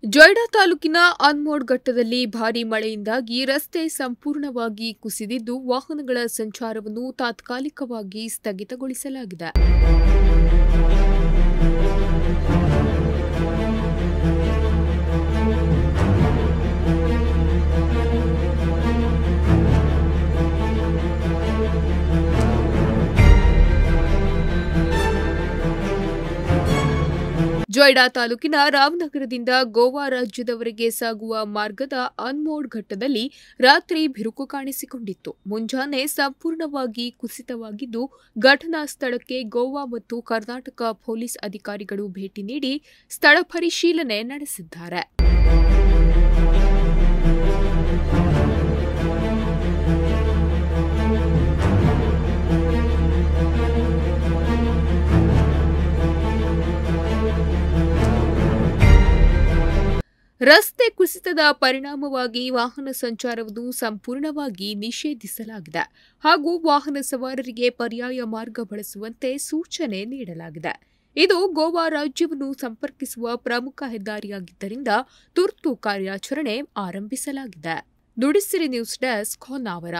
ಜೊಯ್ಡಾ ತಾಲೂಕಿನ ಅನ್ಮೋಡ್ ಘಟ್ಟದಲ್ಲಿ ಭಾರೀ ಮಳೆಯಿಂದಾಗಿ ರಸ್ತೆ ಸಂಪೂರ್ಣವಾಗಿ ಕುಸಿದಿದ್ದು ವಾಹನಗಳ ಸಂಚಾರವನ್ನು ತಾತ್ಕಾಲಿಕವಾಗಿ ಸ್ಥಗಿತಗೊಳಿಸಲಾಗಿದೆ. ಜೊಯ್ಡಾ ತಾಲೂಕಿನ ರಾಮನಗರದಿಂದ ಗೋವಾ ರಾಜ್ಯದವರೆಗೆ ಸಾಗುವ ಮಾರ್ಗದ ಅನ್ಮೋಡ್ ಘಟ್ಟದಲ್ಲಿ ರಾತ್ರಿ ಬಿರುಕು ಕಾಣಿಸಿಕೊಂಡಿತ್ತು. ಮುಂಜಾನೆ ಸಂಪೂರ್ಣವಾಗಿ ಕುಸಿತವಾಗಿದ್ದು, ಘಟನಾ ಸ್ಥಳಕ್ಕೆ ಗೋವಾ ಮತ್ತು ಕರ್ನಾಟಕ ಪೊಲೀಸ್ ಅಧಿಕಾರಿಗಳು ಭೇಟಿ ನೀಡಿ ಸ್ಥಳ ಪರಿಶೀಲನೆ ನಡೆಸಿದ್ದಾರೆ. ರಸ್ತೆ ಕುಸಿತದ ಪರಿಣಾಮವಾಗಿ ವಾಹನ ಸಂಚಾರವನ್ನು ಸಂಪೂರ್ಣವಾಗಿ ನಿಷೇಧಿಸಲಾಗಿದೆ ಹಾಗೂ ವಾಹನ ಸವಾರರಿಗೆ ಪರ್ಯಾಯ ಮಾರ್ಗ ಬಳಸುವಂತೆ ಸೂಚನೆ ನೀಡಲಾಗಿದೆ. ಇದು ಗೋವಾ ರಾಜ್ಯವನ್ನು ಸಂಪರ್ಕಿಸುವ ಪ್ರಮುಖ ಹೆದ್ದಾರಿಯಾಗಿದ್ದರಿಂದ ತುರ್ತು ಕಾರ್ಯಾಚರಣೆ ಆರಂಭಿಸಲಾಗಿದೆ. Nudisiri news desk Honnavar.